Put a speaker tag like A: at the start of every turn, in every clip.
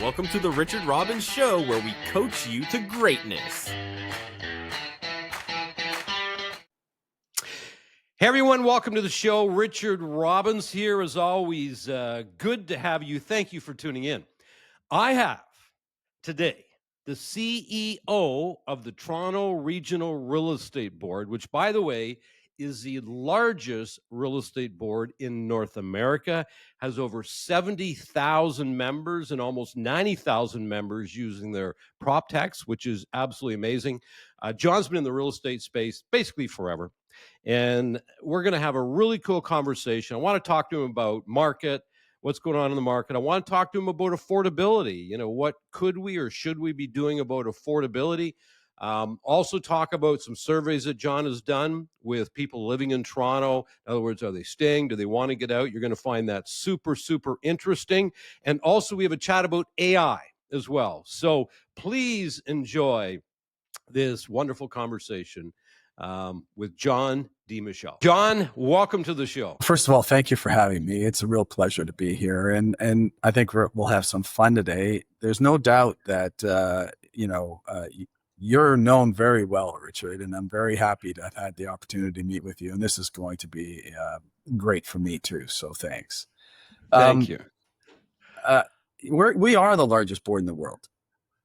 A: Welcome to the Richard Robbins Show, where we coach you to greatness. Hey everyone, welcome to the show. Richard Robbins here, as always. Good to have you. Thank you for tuning in. I have today the CEO of the Toronto Regional Real Estate Board, which, by the way, is the largest real estate board in North America, has over 70,000 members and almost 90,000 members using their PropTechs, which is absolutely amazing. John's been in the real estate space basically forever, and we're going to have a really cool conversation. I want to talk to him about market, what's going on in the market. I want to talk to him about affordability. You know, what could we or should we be doing about affordability? Also talk about some surveys that John has done with people living in Toronto. In other words, are they staying? Do they want to get out? You're going to find that super, super interesting. And also we have a chat about AI as well. So please enjoy this wonderful conversation with John DiMichele. John, welcome to the show.
B: First of all, thank you for having me. It's a real pleasure to be here. And I think we'll have some fun today. There's no doubt that, you're known very well, Richard, and I'm very happy to have had the opportunity to meet with you. And this is going to be great for me too. So thanks.
A: Thank you.
B: We are the largest board in the world.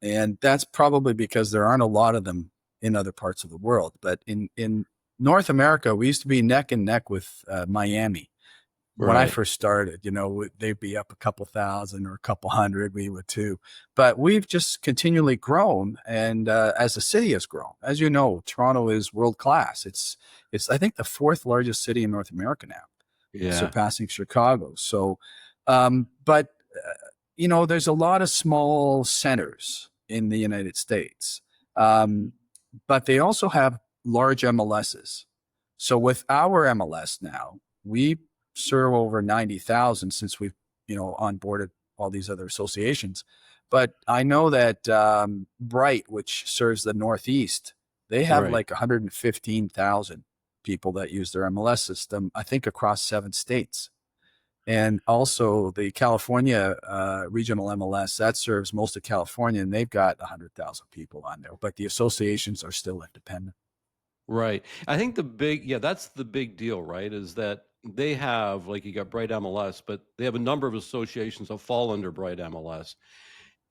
B: And that's probably because there aren't a lot of them in other parts of the world. But in North America, we used to be neck and neck with Miami. When I first started, they'd be up a couple thousand or a couple hundred, we would too. But we've just continually grown. And as the city has grown, as you know, Toronto is world class. It's I think the fourth largest city in North America now, surpassing Chicago. So, there's a lot of small centers in the United States, but they also have large MLSs. So with our MLS now, we serve over 90,000 since we've, onboarded all these other associations. But I know that Bright, which serves the Northeast, they have like 115,000 people that use their MLS system, I think across 7 states. And also the California regional MLS, that serves most of California, and they've got 100,000 people on there, but the associations are still independent.
A: Right. I think that's the big deal, right? Is that they have, like, you got Bright MLS, but they have a number of associations that fall under Bright MLS.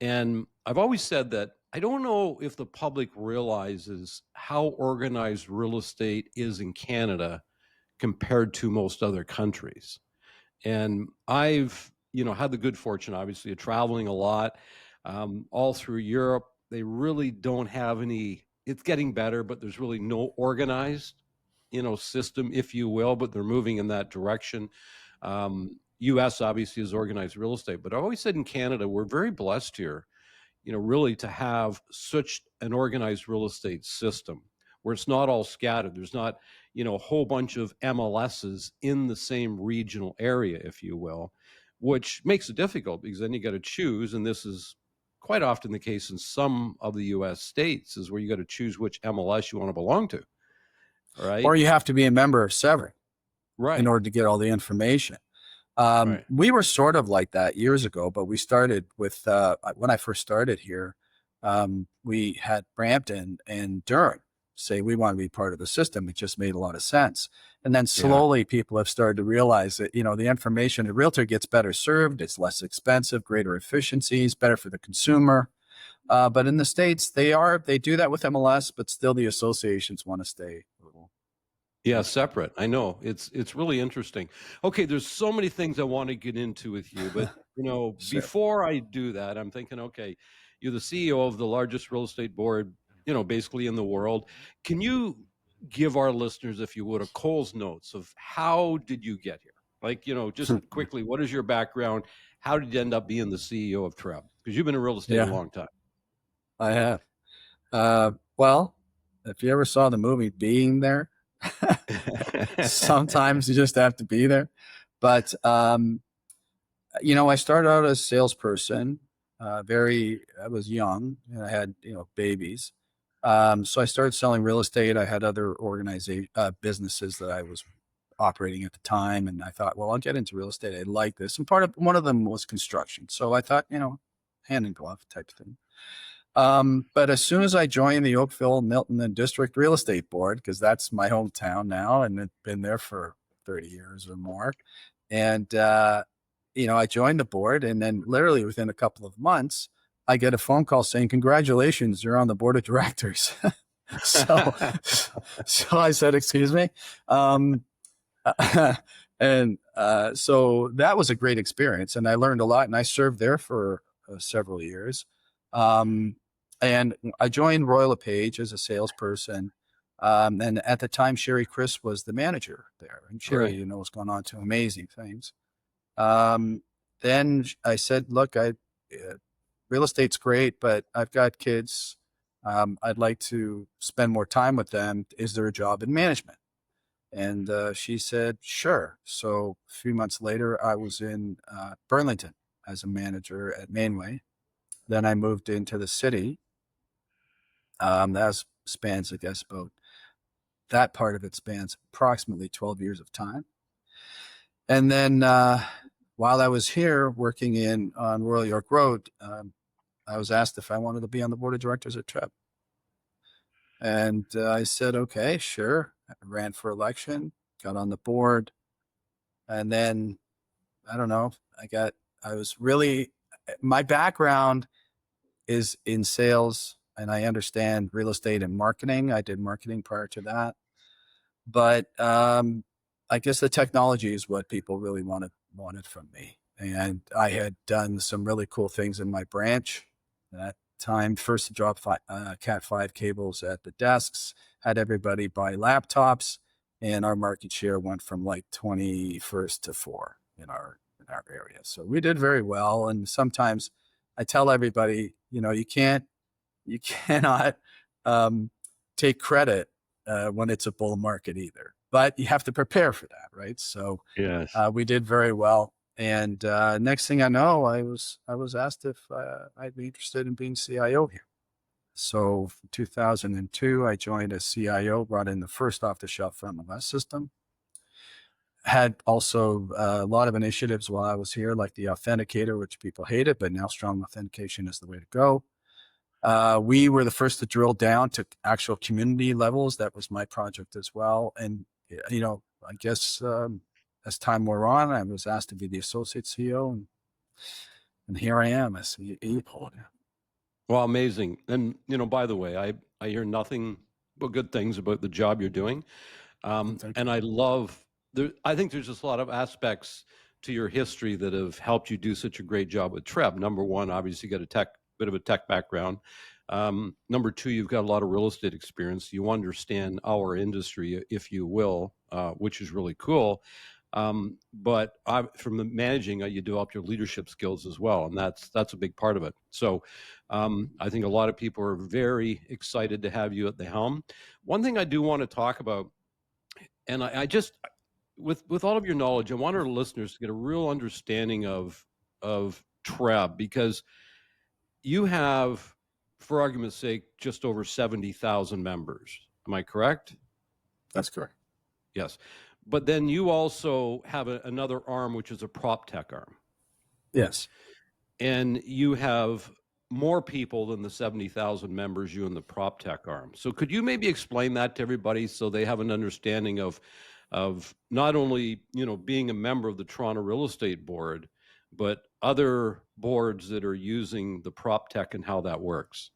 A: And I've always said that I don't know if the public realizes how organized real estate is in Canada compared to most other countries. And I've, had the good fortune, obviously, of traveling a lot all through Europe. They really don't have any. It's getting better, but there's really no organized, system, if you will, but they're moving in that direction. U.S. obviously is organized real estate, but I've always said in Canada, we're very blessed here, really to have such an organized real estate system where it's not all scattered. There's not, a whole bunch of MLSs in the same regional area, if you will, which makes it difficult because then you got to choose. And this is quite often the case in some of the U.S. states, is where you got to choose which MLS you want to belong to. Right.
B: Or you have to be a member of several
A: in
B: order to get all the information. We were sort of like that years ago, but we started with, when I first started here, we had Brampton and Durham say we want to be part of the system. It just made a lot of sense. And then slowly people have started to realize that, the information, a realtor gets better served, it's less expensive, greater efficiencies, better for the consumer. But in the States, they do that with MLS, but still the associations want to stay a little.
A: Yeah, separate. I know. It's really interesting. Okay, there's so many things I want to get into with you, but
B: Sure.
A: Before I do that, I'm thinking, okay, you're the CEO of the largest real estate board, basically in the world. Can you give our listeners, if you would, a Cole's Notes of how did you get here? Like, just quickly, what is your background? How did you end up being the CEO of TRREB? Because you've been in real estate a long time.
B: I have. Well, if you ever saw the movie Being There, sometimes you just have to be there. But, I started out as a salesperson. I was young and I had, babies. So I started selling real estate. I had other businesses that I was operating at the time. And I thought, well, I'll get into real estate. I like this. And one of them was construction. So I thought, hand in glove type thing. But as soon as I joined the Oakville, Milton, and District Real Estate Board, because that's my hometown now, and it's been there for 30 years or more, and I joined the board, and then literally within a couple of months, I get a phone call saying, "Congratulations, you're on the board of directors." so, so I said, "Excuse me," and so that was a great experience, and I learned a lot, and I served there for several years. And I joined Royal LePage as a salesperson. And at the time, Sherry Chris was the manager there. And Sherry,
A: Right.
B: has gone on to amazing things. Then I said, look, real estate's great, but I've got kids. I'd like to spend more time with them. Is there a job in management? And she said, sure. So a few months later, I was in Burlington as a manager at Mainway. Then I moved into the city. That spans, I guess, that part of it spans approximately 12 years of time. And then while I was here working on Royal York Road, I was asked if I wanted to be on the board of directors at TRREB. And I said, okay, sure. I ran for election, got on the board. And then, I don't know, my background is in sales, and I understand real estate and marketing. I did marketing prior to that. But I guess the technology is what people really wanted from me. And I had done some really cool things in my branch at that time. First to drop Cat5 cables at the desks, had everybody buy laptops, and our market share went from like 21st to 4 in our area. So we did very well. And sometimes I tell everybody, you cannot take credit when it's a bull market either, but you have to prepare for that, right? So
A: Yes.
B: we did very well. And next thing I know, I was asked if I'd be interested in being CIO here. So in 2002, I joined as CIO, brought in the first off-the-shelf MLS system. Had also a lot of initiatives while I was here, like the authenticator, which people hated, but now strong authentication is the way to go. We were the first to drill down to actual community levels. That was my project as well. And, I guess as time wore on, I was asked to be the associate CEO, and here I am as CEO.
A: Well, amazing. And, by the way, I hear nothing but good things about the job you're doing. And I think there's just a lot of aspects to your history that have helped you do such a great job with TRREB. Number one, obviously you got a bit of a tech background. Number two, you've got a lot of real estate experience. You understand our industry, if you will, which is really cool. But from the managing, you developed your leadership skills as well, and that's a big part of it. So I think a lot of people are very excited to have you at the helm. One thing I do want to talk about, and I just, with all of your knowledge, I want our listeners to get a real understanding of TRREB, because you have, for argument's sake, just over 70,000 members. Am I correct?
B: That's correct.
A: Yes. But then you also have another arm, which is a PropTech arm.
B: Yes.
A: And you have more people than the 70,000 members, you in the PropTech arm. So could you maybe explain that to everybody so they have an understanding of not only, being a member of the Toronto Real Estate Board, but other boards that are using the PropTech and how that works?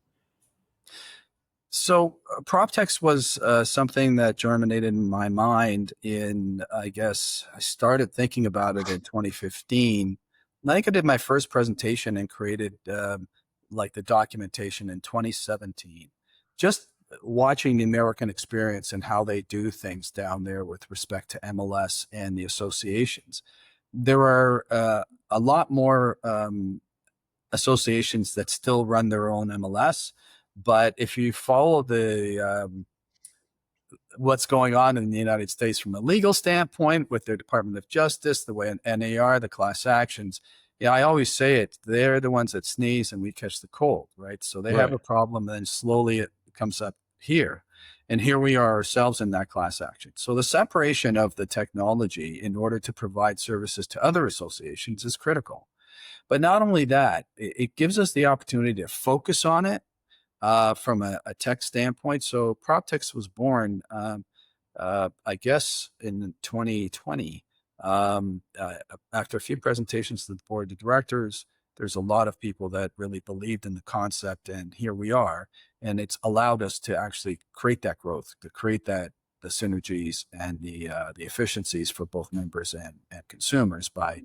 B: So PropTech was something that germinated in my mind I guess I started thinking about it in 2015. And I think I did my first presentation and created like the documentation in 2017. Just watching the American experience and how they do things down there with respect to MLS and the associations. There are a lot more associations that still run their own MLS. But if you follow what's going on in the United States from a legal standpoint with the Department of Justice, the way an NAR, the class actions, I always say it, they're the ones that sneeze and we catch the cold, right? So they have a problem, and then slowly it comes up here. And here we are ourselves in that class action. So the separation of the technology in order to provide services to other associations is critical. But not only that, it gives us the opportunity to focus on it from a tech standpoint. So PropTech was born, I guess, in 2020. After a few presentations to the board of directors, there's a lot of people that really believed in the concept, and here we are. And it's allowed us to actually create that growth, to create the synergies and the efficiencies for both members and consumers by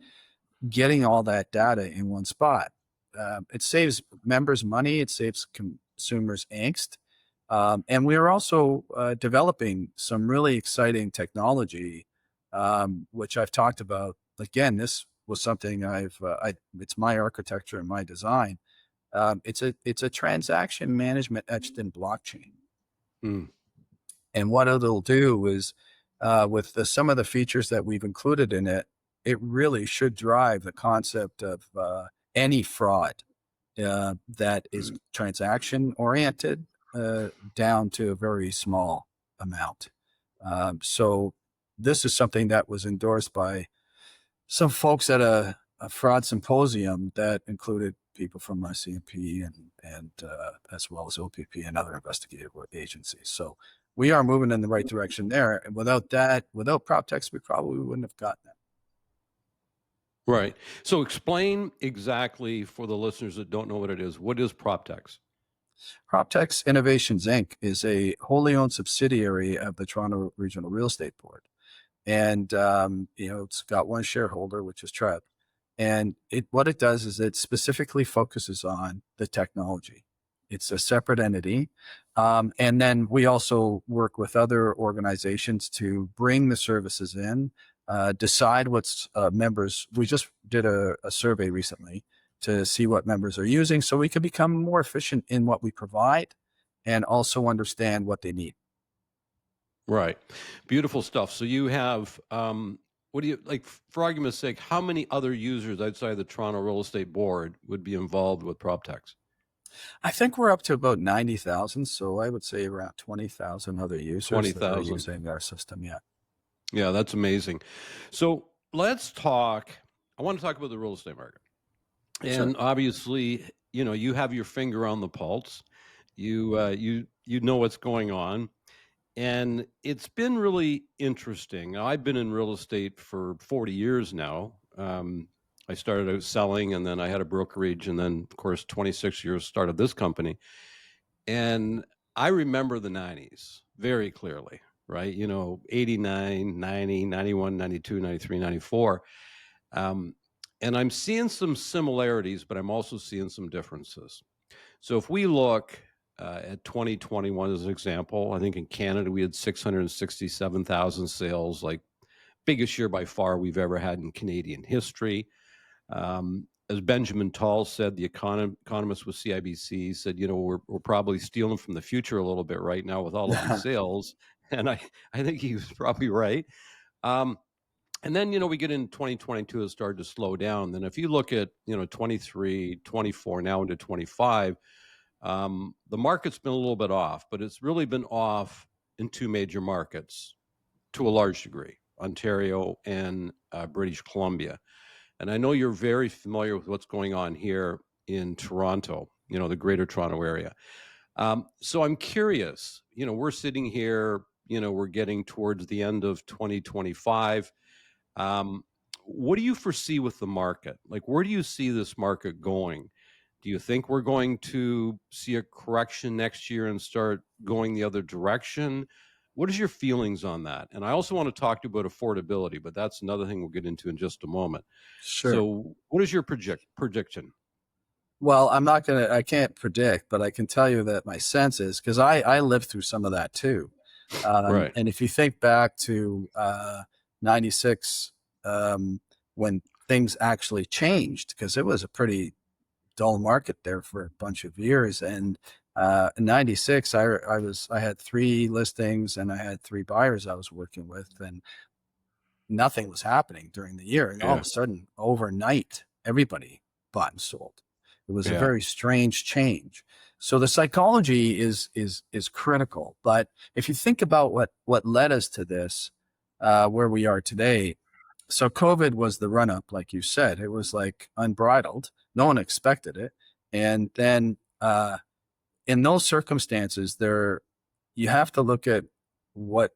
B: getting all that data in one spot. It saves members money, it saves consumers angst. And we are also developing some really exciting technology, which I've talked about. Again, this was something it's my architecture and my design. It's a transaction management etched in blockchain.
A: Mm.
B: And what it'll do is, with some of the features that we've included in it, it really should drive the concept of any fraud that is transaction oriented down to a very small amount. So this is something that was endorsed by some folks at a fraud symposium that included people from CMP and as well as OPP and other investigative agencies. So we are moving in the right direction there. And without PropTech, we probably wouldn't have gotten that.
A: Right. So explain exactly for the listeners that don't know what it is. What is PropTech?
B: PropTech Innovations Inc. is a wholly owned subsidiary of the Toronto Regional Real Estate Board. And, it's got one shareholder, which is TRREB. And what it does is it specifically focuses on the technology. It's a separate entity. And then we also work with other organizations to bring the services in, decide what's members. We just did a survey recently to see what members are using so we can become more efficient in what we provide and also understand what they need.
A: Right. Beautiful stuff. So you have, what do you, like, for argument's sake, how many other users outside the Toronto Real Estate Board would be involved with PropTech?
B: I think we're up to about 90,000. So I would say around 20,000 other users
A: 20,000
B: using our system. Yeah.
A: Yeah, that's amazing. So let's talk. I want to talk about the real estate market. And
B: Sure.
A: obviously, you have your finger on the pulse. You know what's going on. And it's been really interesting. I've been in real estate for 40 years now. I started out selling, and then I had a brokerage, and then, of course, 26 years started this company. And I remember the 90s very clearly, right? 89, 90, 91, 92, 93, 94. And I'm seeing some similarities, but I'm also seeing some differences. So if we look at 2021 as an example, I think in Canada we had 667,000 sales, like biggest year by far we've ever had in Canadian history. As Benjamin Tall said, the economist with CIBC said, we're probably stealing from the future a little bit right now with all of these sales. And I think he was probably right. And then, we get in 2022, it started to slow down. Then if you look at, 23, 24, now into 25, the market's been a little bit off, but it's really been off in two major markets to a large degree, Ontario and British Columbia. And I know you're very familiar with what's going on here in Toronto, the greater Toronto area. So I'm curious, we're sitting here, we're getting towards the end of 2025. What do you foresee with the market? Like, where do you see this market going? Do you think we're going to see a correction next year and start going the other direction? What is your feelings on that? And I also want to talk to you about affordability, but that's another thing we'll get into in just a moment.
B: Sure.
A: So what is your prediction?
B: Well, I can't predict, but I can tell you that my sense is, because I lived through some of that too.
A: Right.
B: And if you think back to 96, when things actually changed, because it was a pretty dull market there for a bunch of years. And in 96, I had 3 listings and I had 3 buyers I was working with, and nothing was happening during the year. And all of a sudden, overnight, everybody bought and sold. It was a very strange change. So the psychology is critical. But if you think about what led us to this, where we are today, so COVID was the run up, like you said. It was like unbridled. No one expected it. And then in those circumstances, you have to look at what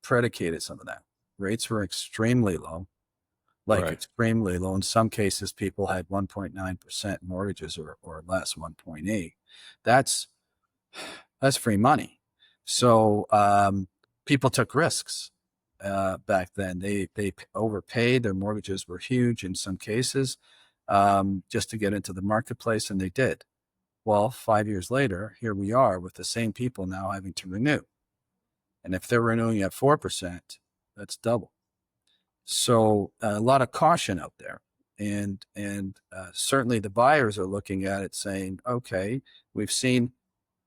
B: predicated some of that. Rates were extremely low, like
A: Right.
B: extremely low. In some cases, people had 1.9% mortgages or less, 1.8. That's free money. So people took risks back then. They overpaid. Their mortgages were huge in some cases just to get into the marketplace, and they did. Well, 5 years later, here we are with the same people now having to renew. And if they're renewing at 4%, that's double. So a lot of caution out there. And certainly the buyers are looking at it saying, okay, we've seen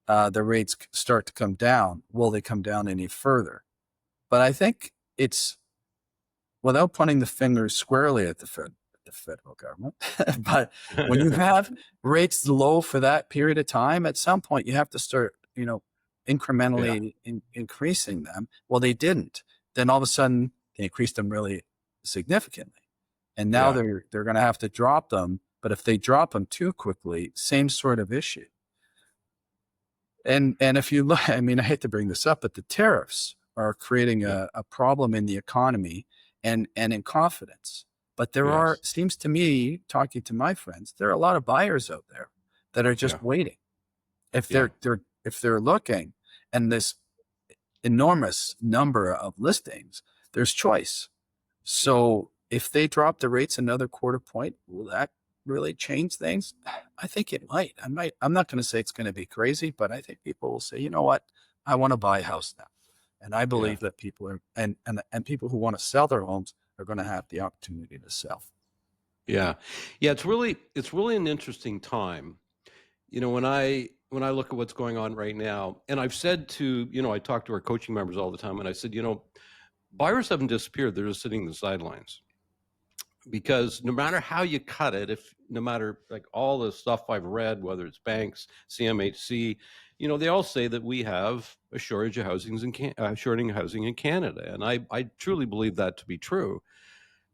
B: the rates start to come down. Will they come down any further? But I think it's, without pointing the finger squarely at the federal government, but when you have rates low for that period of time, at some point you have to start, incrementally increasing them. Well, they didn't. Then all of a sudden they increased them really significantly. And now they're going to have to drop them. But if they drop them too quickly, same sort of issue. And if you look, I mean, I hate to bring this up, but the tariffs are creating a problem in the economy and in confidence. But there seems to me, talking to my friends, there are a lot of buyers out there that are just waiting. If they're looking, and this enormous number of listings, there's choice. So if they drop the rates another quarter point, will that really change things? I think it might. I'm not going to say it's going to be crazy, but I think people will say, you know what, I want to buy a house now. And I believe that people are, and people who want to sell their homes are going to have the opportunity to sell.
A: Yeah. It's really an interesting time. When I look at what's going on right now, and I've said to, I talk to our coaching members all the time, and I said, buyers haven't disappeared. They're just sitting on the sidelines. Because no matter how you cut it, no matter like all the stuff I've read, whether it's banks, CMHC, they all say that we have a shortage of housing in Canada. And I truly believe that to be true.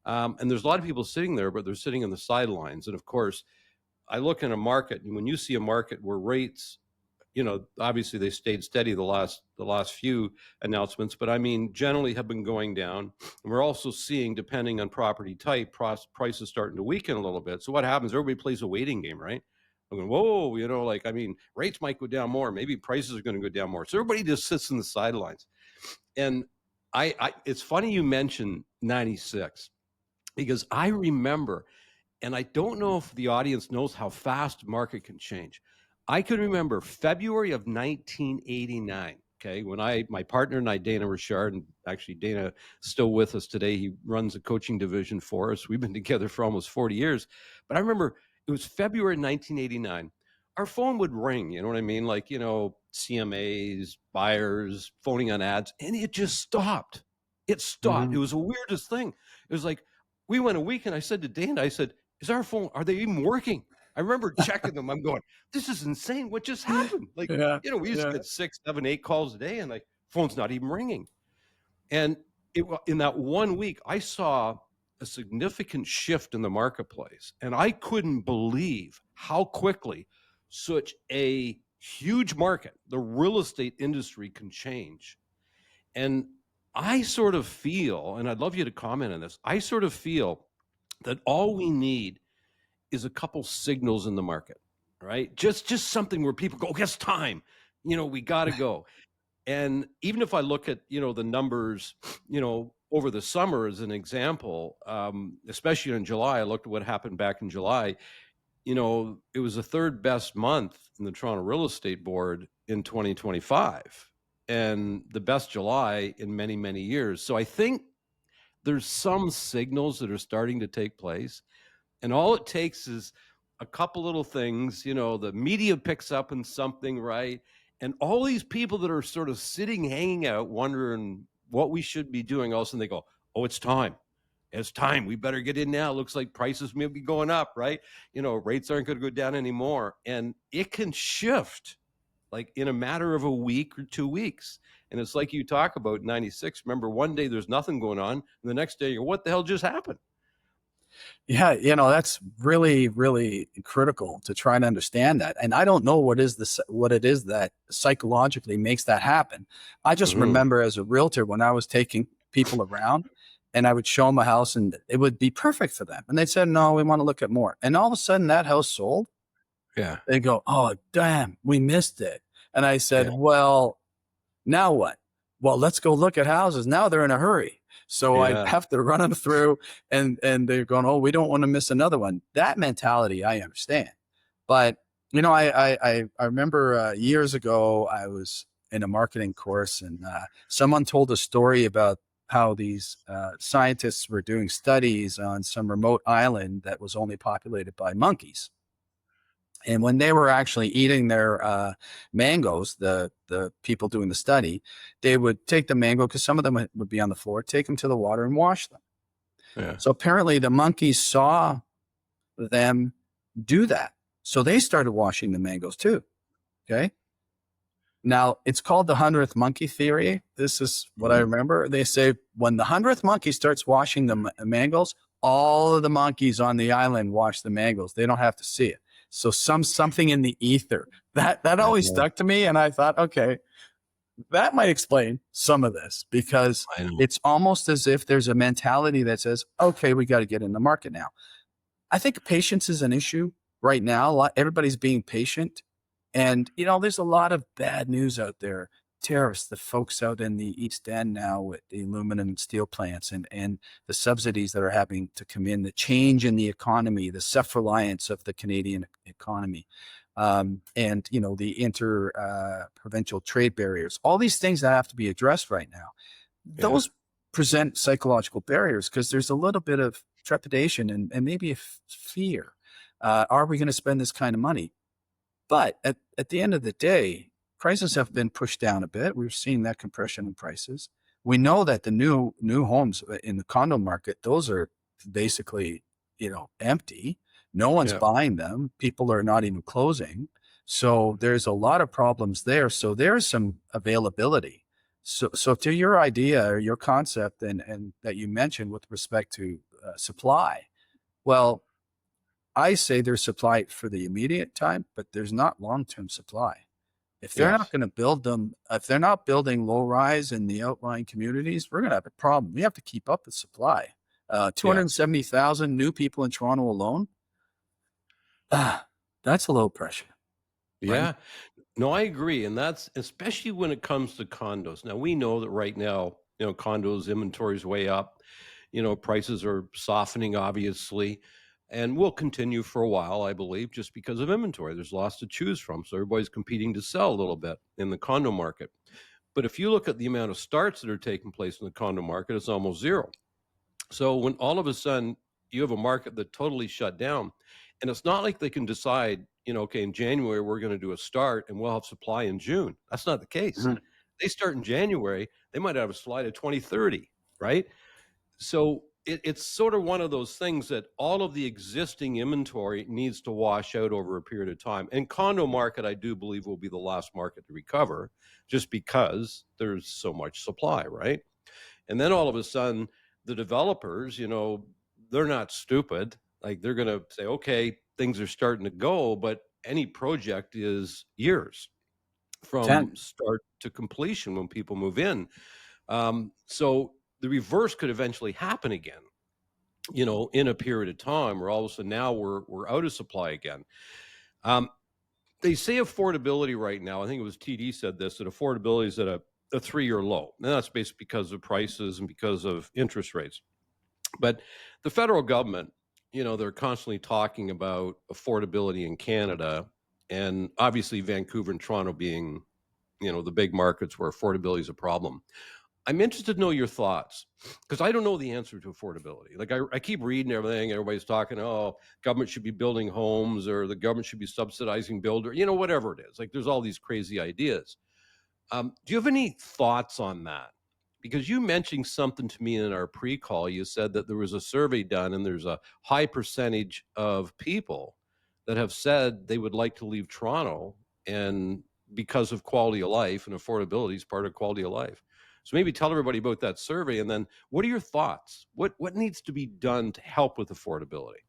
A: And there's a lot of people sitting there, but they're sitting on the sidelines. And of course, I look in a market, and when you see a market where rates, obviously they stayed steady the last few announcements, but I mean, generally have been going down. And we're also seeing, depending on property type, prices starting to weaken a little bit. So what happens? Everybody plays a waiting game, right? I'm going, whoa, rates might go down more. Maybe prices are going to go down more. So everybody just sits in the sidelines. And it's funny you mentioned 96, because I remember, and I don't know if the audience knows how fast market can change. I can remember February of 1989, okay, when my partner and I, Dana Richard, and actually Dana still with us today. He runs a coaching division for us. We've been together for almost 40 years. But I remember it was February 1989. Our phone would ring, you know what I mean? Like, CMAs, buyers, phoning on ads, and it just stopped. It stopped.
B: Mm-hmm.
A: It was the weirdest thing. It was like, we went a week, and I said to Dana, is our phone, are they even working? I remember checking them. I'm going, this is insane. What just happened? Like, we used to get 6, 7, 8 calls a day, and like, phone's not even ringing. And in that 1 week, I saw a significant shift in the marketplace. And I couldn't believe how quickly such a huge market, the real estate industry, can change. And I sort of feel, and I'd love you to comment on this, I sort of feel that all we need is a couple signals in the market, right? Just something where people go, okay, it's time, we got to go. And even if I look at, the numbers, over the summer as an example, especially in July, I looked at what happened back in July. It was the third best month in the Toronto Real Estate Board in 2025, and the best July in many, many years. So I think there's some signals that are starting to take place. And all it takes is a couple little things, the media picks up on something, right? And all these people that are sort of sitting, hanging out, wondering what we should be doing, all of a sudden they go, oh, it's time. It's time. We better get in now. Looks like prices may be going up, right? Rates aren't going to go down anymore. And it can shift like in a matter of a week or 2 weeks. And it's like you talk about 96. Remember, one day there's nothing going on, and the next day you're, what the hell just happened?
B: Yeah, that's really, really critical to try and understand that. And I don't know what it is that psychologically makes that happen. I just
A: Mm-hmm.
B: remember as a realtor when I was taking people around and I would show them a house and it would be perfect for them. And they said, no, we want to look at more. And all of a sudden that house sold.
A: Yeah.
B: They go, oh, damn, we missed it. And I said,
A: Yeah.
B: well, now what? Well, let's go look at houses. Now they're in a hurry. So I
A: Yeah.
B: have to run them through and they're going, oh, we don't want to miss another one. That mentality, I understand. But, I remember years ago, I was in a marketing course and someone told a story about how these scientists were doing studies on some remote island that was only populated by monkeys. And when they were actually eating their mangoes, the people doing the study, they would take the mango because some of them would be on the floor, take them to the water and wash them.
A: Yeah.
B: So apparently the monkeys saw them do that. So they started washing the mangoes too. Okay. Now it's called the 100th monkey theory. This is what I
A: Mhm.
B: remember. They say when the 100th monkey starts washing the mangoes, all of the monkeys on the island wash the mangoes. They don't have to see it. So something in the ether that
A: I
B: always
A: know.
B: stuck to me. And I thought, okay, that might explain some of this because
A: I know.
B: it's almost as if there's a mentality that says, okay, we got to get in the market now. I think patience is an issue right now. Everybody's being patient. And, there's a lot of bad news out there. Tariffs, the folks out in the East End now with the aluminum and steel plants and the subsidies that are having to come in, the change in the economy, the self-reliance of the Canadian economy, and, the provincial trade barriers, all these things that have to be addressed right now.
A: Yeah.
B: Those present psychological barriers because there's a little bit of trepidation and maybe a fear. Are we going to spend this kind of money? But at the end of the day, prices have been pushed down a bit. We're seeing that compression in prices. We know that the new homes in the condo market, those are basically, empty. No one's
A: Yeah.
B: buying them. People are not even closing. So there's a lot of problems there. So there's some availability. So to your idea or your concept and that you mentioned with respect to supply, well, I say there's supply for the immediate time, but there's not long-term supply. If they're not
A: Yes.
B: going to build them, if they're not building low rise in the outlying communities, we're going to have a problem. We have to keep up the supply.
A: Yes.
B: 270,000 new people in Toronto alone. That's a low pressure, right?
A: Yeah. No, I agree. And that's especially when it comes to condos. Now, we know that right now, condos inventory is way up. Prices are softening, obviously, and will continue for a while, I believe, just because of inventory. There's lots to choose from. So everybody's competing to sell a little bit in the condo market. But if you look at the amount of starts that are taking place in the condo market, it's almost zero. So when all of a sudden you have a market that totally shut down, and it's not like they can decide, okay, in January we're going to do a start and we'll have supply in June. That's not the case.
B: Mhm.
A: They start in January, they might have a slide of 2030, right? So it's sort of one of those things that all of the existing inventory needs to wash out over a period of time. And condo market, I do believe, will be the last market to recover just because there's so much supply, right? And then all of a sudden, the developers, they're not stupid. Like they're going to say, okay, things are starting to go, but any project is years from
B: 10.
A: start to completion when people move in. So the reverse could eventually happen again, in a period of time where all of a sudden now we're out of supply again. They say affordability right now, I think it was TD said this, that affordability is at a 3-year low. And that's basically because of prices and because of interest rates. But the federal government, they're constantly talking about affordability in Canada, and obviously Vancouver and Toronto being, the big markets where affordability is a problem. I'm interested to know your thoughts because I don't know the answer to affordability. Like I keep reading everything. Everybody's talking, oh, government should be building homes or the government should be subsidizing builder, whatever it is. Like there's all these crazy ideas. Do you have any thoughts on that? Because you mentioned something to me in our pre-call. You said that there was a survey done and there's a high percentage of people that have said they would like to leave Toronto and because of quality of life, and affordability is part of quality of life. So maybe tell everybody about that survey, and then what are your thoughts? What needs to be done to help with affordability,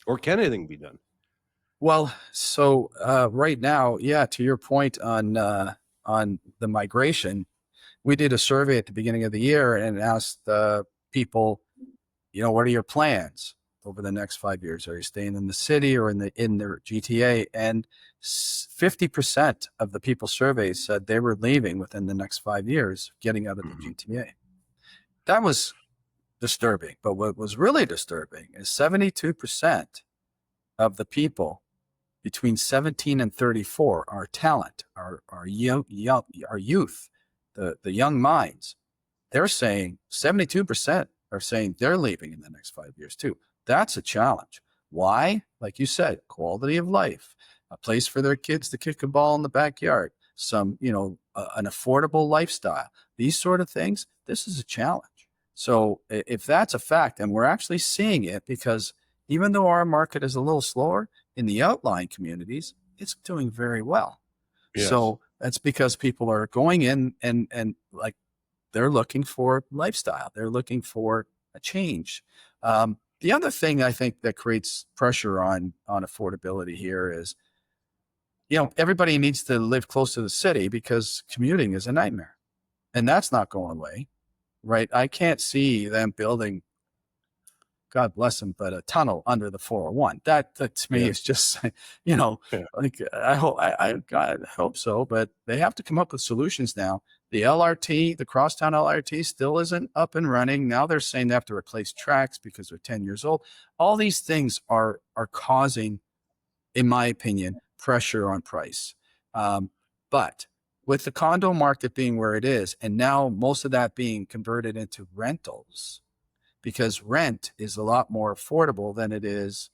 A: or can anything be done?
B: Well, so right now, yeah, to your point on the migration, we did a survey at the beginning of the year and asked people, what are your plans over the next 5 years? Are you staying in the city or in the GTA? And 50% of the people surveyed said they were leaving within the next 5 years, getting out of the GTA. That was disturbing. But what was really disturbing is 72% of the people between 17 and 34, our talent, our youth, the young minds, they're saying 72% are saying they're leaving in the next 5 years too. That's a challenge. Why? Like you said, quality of life, a place for their kids to kick a ball in the backyard, some, an affordable lifestyle, these sort of things. This is a challenge. So if that's a fact, and we're actually seeing it, because even though our market is a little slower in the outlying communities, it's doing very well.
A: Yes.
B: So that's because people are going in and like, they're looking for lifestyle. They're looking for a change. The other thing I think that creates pressure on affordability here is, everybody needs to live close to the city because commuting is a nightmare, and that's not going away, right? I can't see them building, God bless them, but a tunnel under the 401. That to me is just, like I hope so, but they have to come up with solutions now. The LRT, the crosstown LRT, still isn't up and running. Now they're saying they have to replace tracks because they're 10 years old. All these things are causing, in my opinion, pressure on price. But with the condo market being where it is, and now most of that being converted into rentals, because rent is a lot more affordable than it is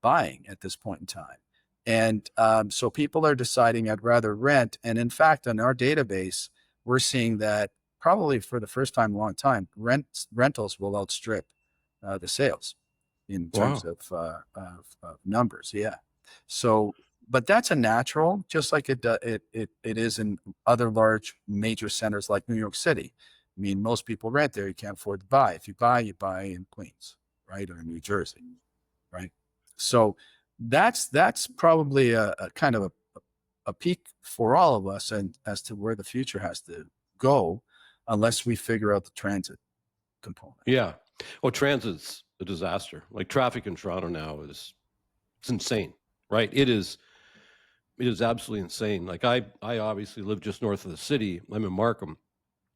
B: buying at this point in time. And so people are deciding I'd rather rent. And in fact, on our database, we're seeing that probably for the first time in a long time, rentals will outstrip the sales in terms of numbers. Yeah. So, but that's a natural, just like it is in other large major centers like New York City. I mean, most people rent there. You can't afford to buy. If you buy in Queens, right, or in New Jersey, right? So that's probably a kind of a peak for all of us, and as to where the future has to go, unless we figure out the transit component.
A: Yeah. Well, transit's a disaster. Like traffic in Toronto now it's insane, right? It is absolutely insane. Like I obviously live just north of the city. I'm in Markham.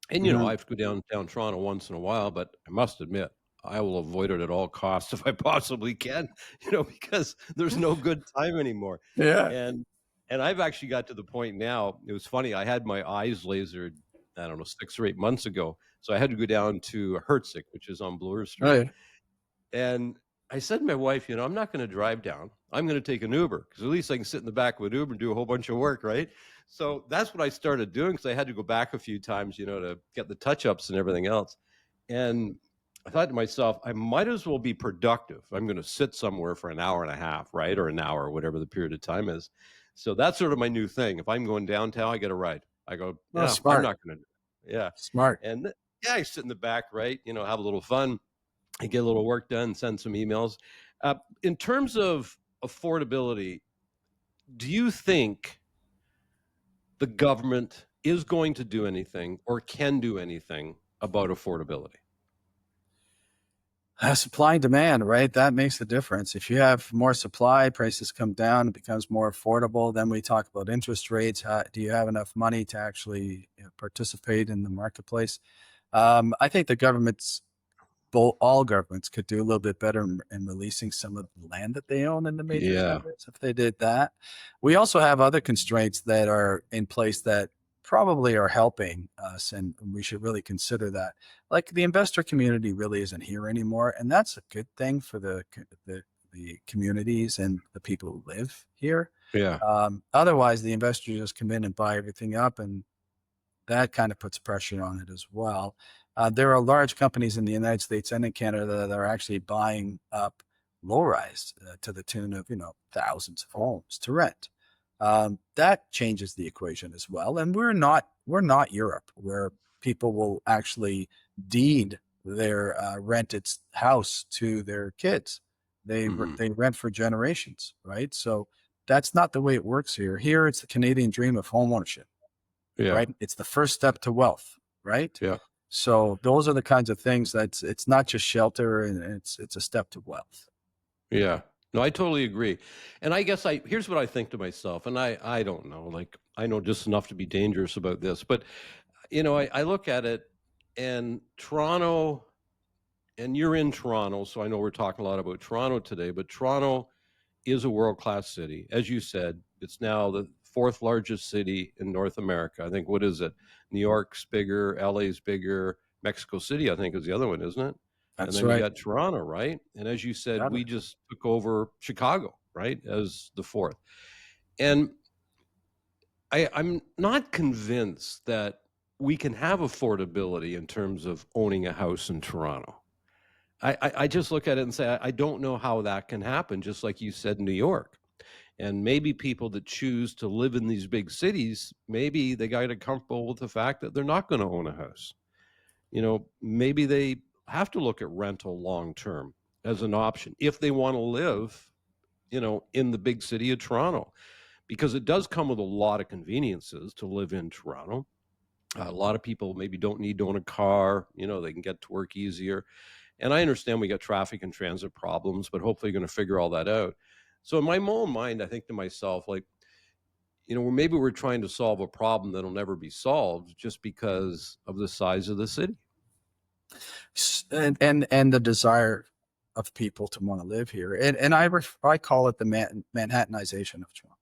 A: And, I have to go downtown Toronto once in a while, but I must admit, I will avoid it at all costs if I possibly can, because there's no good time anymore.
B: Yeah.
A: And I've actually got to the point now, it was funny, I had my eyes lasered, I don't know, 6 or 8 months ago. So I had to go down to Hertzik, which is on Bloor Street.
B: Right.
A: And I said to my wife, I'm not going to drive down. I'm going to take an Uber, because at least I can sit in the back of an Uber and do a whole bunch of work, right? So that's what I started doing, because I had to go back a few times, to get the touch-ups and everything else. And I thought to myself, I might as well be productive. I'm going to sit somewhere for an hour and a half, right? Or an hour, or whatever the period of time is. So that's sort of my new thing. If I'm going downtown, I get a ride. I go,
B: Smart.
A: I'm not going to do it. Yeah.
B: Smart.
A: And I sit in the back, right? Have a little fun. I get a little work done, send some emails. In terms of affordability, do you think the government is going to do anything or can do anything about affordability?
B: Supply and demand, right? That makes the difference. If you have more supply, prices come down, it becomes more affordable. Then we talk about interest rates. Do you have enough money to actually participate in the marketplace? I think the all governments could do a little bit better in releasing some of the land that they own in the major centers if they did that. We also have other constraints that are in place that probably are helping us, and we should really consider that. Like, the investor community really isn't here anymore, and that's a good thing for the communities and the people who live here.
A: Yeah.
B: Otherwise, the investors just come in and buy everything up, and that kind of puts pressure on it as well. There are large companies in the United States and in Canada that are actually buying up low-rise to the tune of, thousands of homes to rent. that changes the equation as well. And we're not Europe, where people will actually deed their rented house to their kids. They rent for generations, right? So that's not the way it works here. Here, it's the Canadian dream of homeownership, right? It's the first step to wealth, right?
A: Yeah.
B: So those are the kinds of things it's not just shelter, and it's a step to wealth.
A: Yeah. No, I totally agree. And I guess here's what I think to myself, and I don't know, like, I know just enough to be dangerous about this, but I look at it, and Toronto, and you're in Toronto, so I know we're talking a lot about Toronto today, but Toronto is a world-class city. As you said, it's now the fourth largest city in North America. I think, what is it? New York's bigger, LA's bigger, Mexico City, I think, is the other one, isn't it?
B: That's
A: And then
B: right.
A: you got Toronto, right? And as you said, we just took over Chicago, right, as the fourth. And I'm not convinced that we can have affordability in terms of owning a house in Toronto. I just look at it and say, I don't know how that can happen, just like you said, New York. And maybe people that choose to live in these big cities, maybe they got to get comfortable with the fact that they're not going to own a house. Maybe they have to look at rental long term as an option if they want to live, in the big city of Toronto, because it does come with a lot of conveniences to live in Toronto. A lot of people maybe don't need to own a car, they can get to work easier. And I understand we got traffic and transit problems, but hopefully you're going to figure all that out. So in my own mind, I think to myself, like, maybe we're trying to solve a problem that'll never be solved just because of the size of the city.
B: And the desire of people to want to live here. And I call it the Manhattanization of Toronto.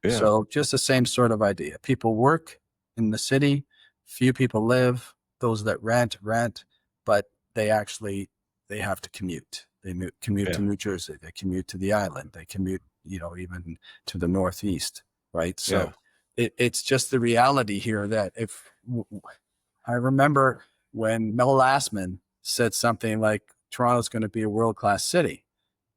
B: Yeah. So just the same sort of idea. People work in the city, few people live, those that rent, but they have to commute. They commute to New Jersey, they commute to the island, they commute, even to the Northeast, right? So it's just the reality here that I remember when Mel Lastman said something like, Toronto's going to be a world-class city.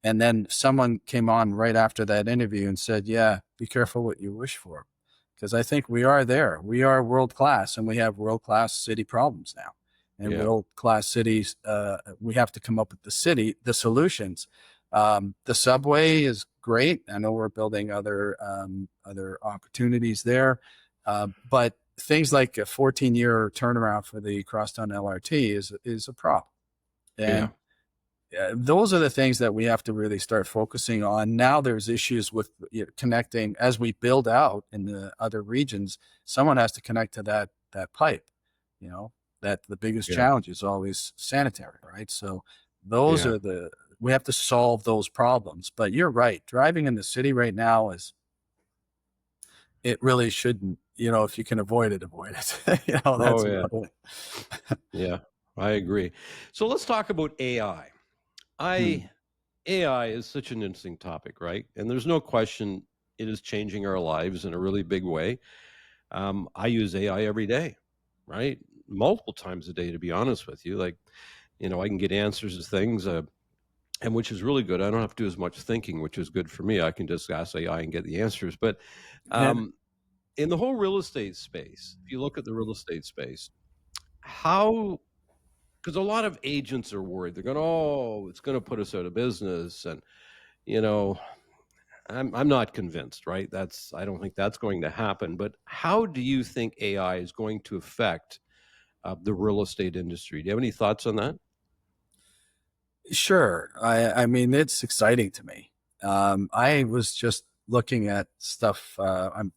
B: And then someone came on right after that interview and said, yeah, be careful what you wish for. Because I think we are there. We are world-class, and we have world-class city problems now. And world-class cities, we have to come up with the solutions. The subway is great. I know we're building other opportunities there. But things like a 14-year turnaround for the Crosstown LRT is a problem. And those are the things that we have to really start focusing on. Now there's issues with connecting as we build out in the other regions. Someone has to connect to that pipe, that the biggest challenge is always sanitary, right? So those are we have to solve those problems. But you're right. Driving in the city right now it really shouldn't, if you can avoid it, avoid it.
A: Yeah, I agree. So let's talk about AI. AI is such an interesting topic, right? And there's no question it is changing our lives in a really big way. I use AI every day, right? Multiple times a day, to be honest with you. Like, I can get answers to things, and which is really good. I don't have to do as much thinking, which is good for me. I can just ask AI and get the answers. But in the whole real estate space, if you look at the real estate space, because a lot of agents are worried. They're going, oh, it's going to put us out of business. And, I'm not convinced, right? I don't think that's going to happen. But how do you think AI is going to affect the real estate industry? Do you have any thoughts on that?
B: Sure. I mean, it's exciting to me. I was just looking at stuff. I'm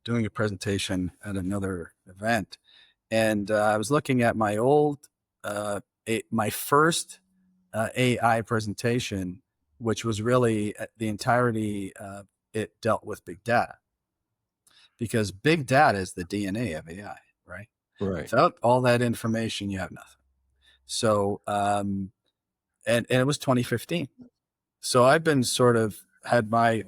B: doing a presentation at another event, and I was looking at my my first AI presentation, which was really the entirety it dealt with big data, because big data is the DNA of AI, right?
A: Right.
B: Without all that information, you have nothing. So, and it was 2015. So I've been sort of had my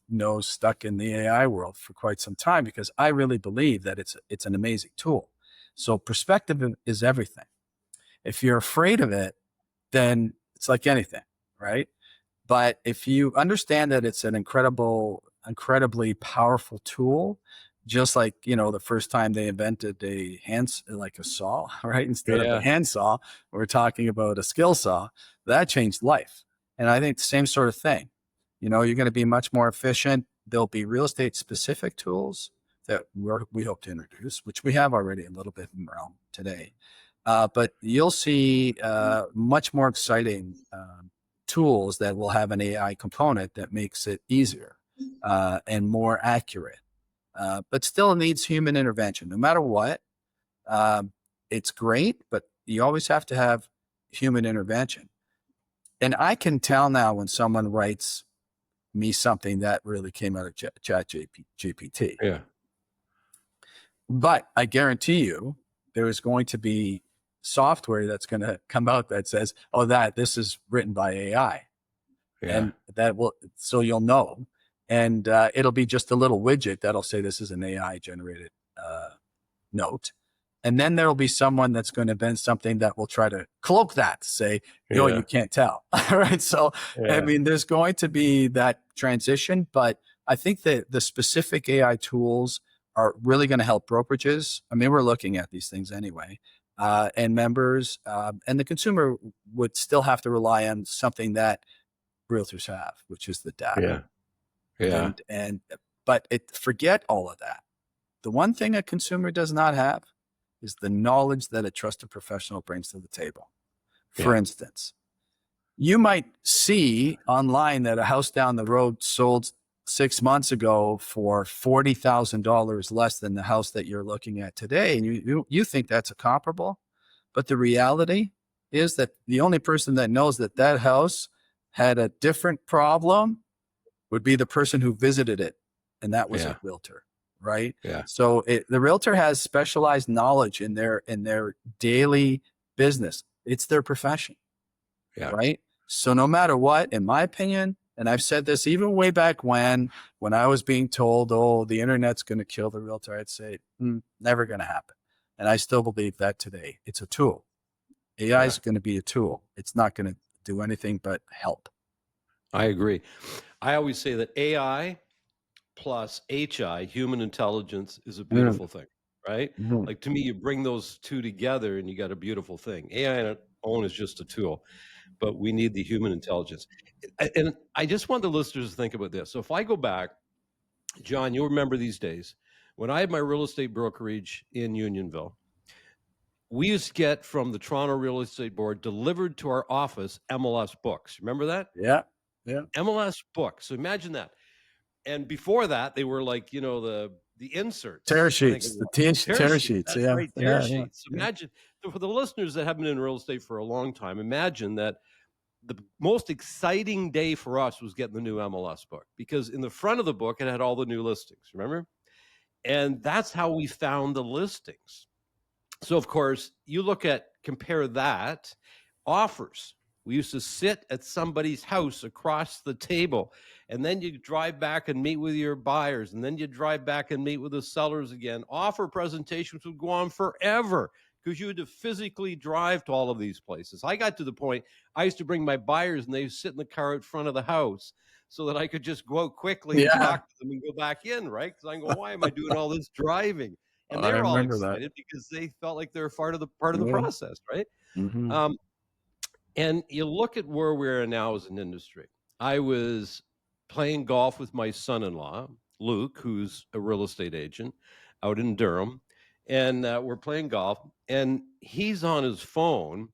B: nose stuck in the AI world for quite some time, because I really believe that it's an amazing tool. So perspective is everything. If you're afraid of it, then it's like anything, right? But if you understand that it's an incredible incredibly powerful tool, just like, the first time they invented like a saw, right? Instead of a handsaw, we're talking about a skill saw. That changed life. And I think the same sort of thing. You're going to be much more efficient. There'll be real estate specific tools that we hope to introduce, which we have already a little bit in realm today. But you'll see much more exciting tools that will have an AI component that makes it easier and more accurate, but still needs human intervention. No matter what, it's great, but you always have to have human intervention. And I can tell now when someone writes me something that really came out of GPT.
A: Yeah.
B: But I guarantee you there is going to be software that's going to come out that says, oh, this is written by AI.
A: Yeah.
B: And so you'll know. And it'll be just a little widget that'll say this is an AI generated note. And then there'll be someone that's going to invent something that will try to cloak that, say, you can't tell. Right. So, I mean, there's going to be that transition, but I think that the specific AI tools are really going to help brokerages. I mean, we're looking at these things anyway, and members, and the consumer would still have to rely on something that realtors have, which is the data. But forget all of that. The one thing a consumer does not have is the knowledge that a trusted professional brings to the table. For instance, you might see online that a house down the road sold 6 months ago for $40,000 less than the house that you're looking at today. And you think that's a comparable, but the reality is that the only person that knows that house had a different problem would be the person who visited it. And that was a realtor. Right.
A: Yeah.
B: So the realtor has specialized knowledge in their daily business. It's their profession.
A: Yeah.
B: Right. So no matter what, in my opinion, and I've said this even way back when I was being told, oh, the internet's going to kill the realtor, I'd say, never going to happen. And I still believe that today. It's a tool. AI is going to be a tool. It's not going to do anything but help.
A: I agree. I always say that AI plus HI, human intelligence, is a beautiful thing, right? Like, to me, you bring those two together and you got a beautiful thing. AI on its own is just a tool, but we need the human intelligence. And I just want the listeners to think about this. So if I go back, John, you'll remember these days, when I had my real estate brokerage in Unionville, we used to get from the Toronto Real Estate Board delivered to our office MLS books. Remember that?
B: Yeah.
A: MLS books. So imagine that. And before that, they were like, the inserts.
B: Tear sheets. The tear sheets.
A: That's right, tear sheets.
B: Yeah.
A: Imagine, for the listeners that have been in real estate for a long time, imagine that the most exciting day for us was getting the new MLS book, because in the front of the book, it had all the new listings, remember? And that's how we found the listings. So, of course, compare that, offers. We used to sit at somebody's house across the table, and then you drive back and meet with your buyers, and then you drive back and meet with the sellers again. Offer presentations would go on forever because you had to physically drive to all of these places. I got to the point, I used to bring my buyers and they would sit in the car out front of the house so that I could just go out quickly and talk to them and go back in, right? Because I go, why am I doing all this driving? And they're all excited because they felt like they're part of the process, right? And you look at where we're now as an industry. I was playing golf with my son-in-law, Luke, who's a real estate agent out in Durham. And we're playing golf, and he's on his phone,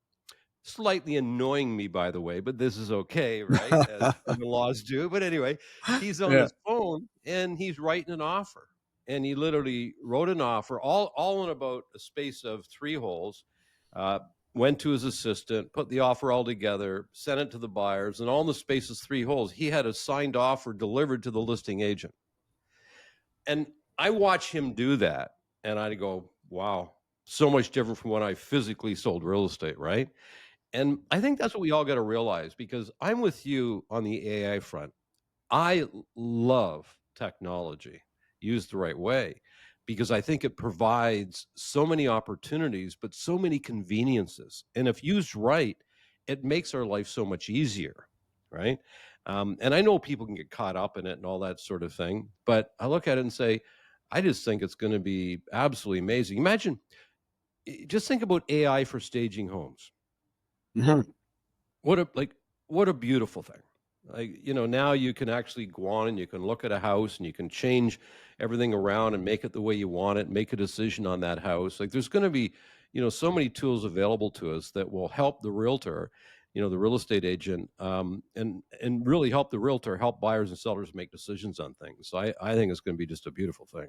A: slightly annoying me, by the way, but this is okay, right? As in-laws do. But anyway, he's on his phone, and he's writing an offer. And he literally wrote an offer, all in about a space of 3 holes, went to his assistant, put the offer all together, sent it to the buyers, and all in the space of 3 holes, he had a signed offer delivered to the listing agent. And I watch him do that, and I go, wow, so much different from when I physically sold real estate, right? And I think that's what we all got to realize, because I'm with you on the AI front. I love technology used the right way, because I think it provides so many opportunities, but so many conveniences. And if used right, it makes our life so much easier, right? And I know people can get caught up in it and all that sort of thing, but I look at it and say, I just think it's going to be absolutely amazing. Imagine, just think about AI for staging homes.
B: Mhm.
A: What a beautiful thing. Like, now you can actually go on and you can look at a house and you can change everything around and make it the way you want it, make a decision on that house. Like, there's going to be, so many tools available to us that will help the realtor, the real estate agent, and really help the realtor, help buyers and sellers make decisions on things. So I think it's going to be just a beautiful thing.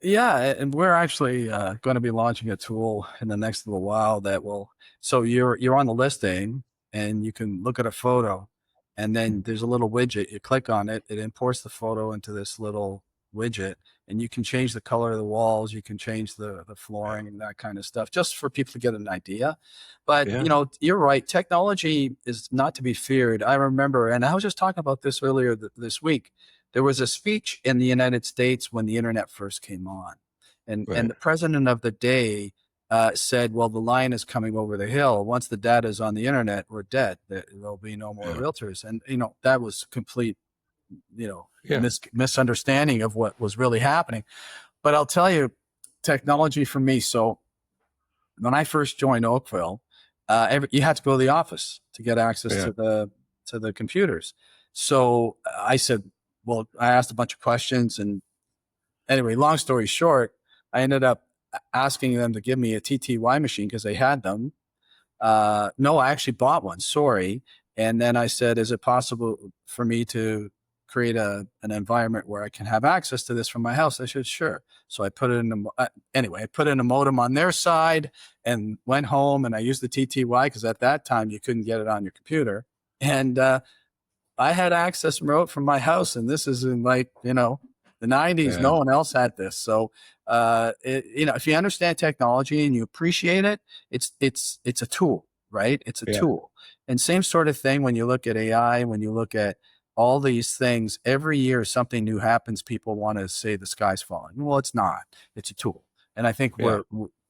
B: Yeah, and we're actually going to be launching a tool in the next little while that will. So you're on the listing, and you can look at a photo, and then there's a little widget. You click on it, it imports the photo into this little widget, and you can change the color of the walls. You can change the flooring and that kind of stuff, just for people to get an idea. But
A: Yeah.
B: you're right. Technology is not to be feared. I remember, and I was just talking about this earlier this week. There was a speech in the United States when the internet first came on, and
A: Right.
B: the president of the day said, "Well, the lion is coming over the hill. Once the data is on the internet, we're dead. There'll be no more
A: Yeah.
B: realtors." And that was complete,
A: Yeah.
B: misunderstanding of what was really happening. But I'll tell you, technology for me. So when I first joined Oakville, you had to go to the office to get access
A: Yeah.
B: to the computers. So I said, well, I asked a bunch of questions, and anyway, long story short, I ended up asking them to give me a TTY machine because they had them. No, I actually bought one. Sorry. And then I said, is it possible for me to create an environment where I can have access to this from my house? I said, sure. So I put it in anyway, I put in a modem on their side and went home, and I used the TTY because at that time you couldn't get it on your computer. And I had access remote from my house, and this is in the 90s.
A: Yeah.
B: No one else had this. So, if you understand technology and you appreciate it, it's a tool, right? It's a
A: Yeah.
B: tool. And same sort of thing when you look at AI, when you look at all these things, every year something new happens. People want to say the sky's falling. Well, it's not. It's a tool. And I think
A: Yeah.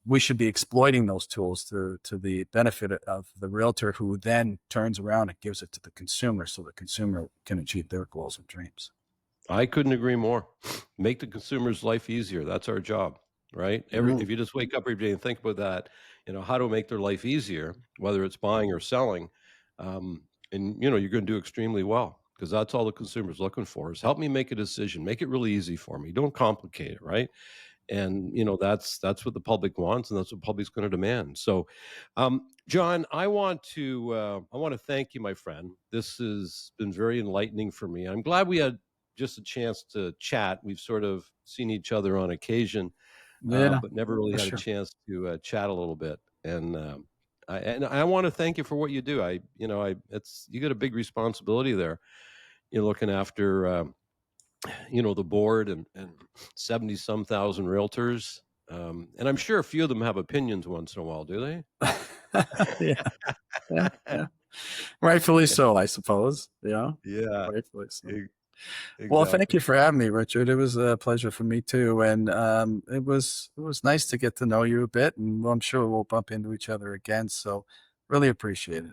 B: we should be exploiting those tools to the benefit of the realtor, who then turns around and gives it to the consumer so the consumer can achieve their goals and dreams.
A: I couldn't agree more. Make the consumer's life easier. That's our job, right? If you just wake up every day and think about that, how to make their life easier, whether it's buying or selling, and you're going to do extremely well, because that's all the consumer's looking for, is help me make a decision, make it really easy for me, don't complicate it, right? And that's what the public wants, and that's what the public's going to demand. So, John, I want to thank you, my friend. This has been very enlightening for me. I'm glad we had just a chance to chat. We've sort of seen each other on occasion,
B: Yeah,
A: but never really
B: for
A: had
B: sure.
A: a chance to chat a little bit. And I want to thank you for what you do. You got a big responsibility there. You're looking after the board and 70 some thousand realtors. And I'm sure a few of them have opinions once in a while, do they?
B: Yeah. Rightfully so, I suppose. Yeah.
A: Yeah,
B: Rightfully so. Well, thank
A: exactly.
B: you for having me, Richard. It was a pleasure for me too, and it was nice to get to know you a bit, and I'm sure we'll bump into each other again. So, really appreciate it.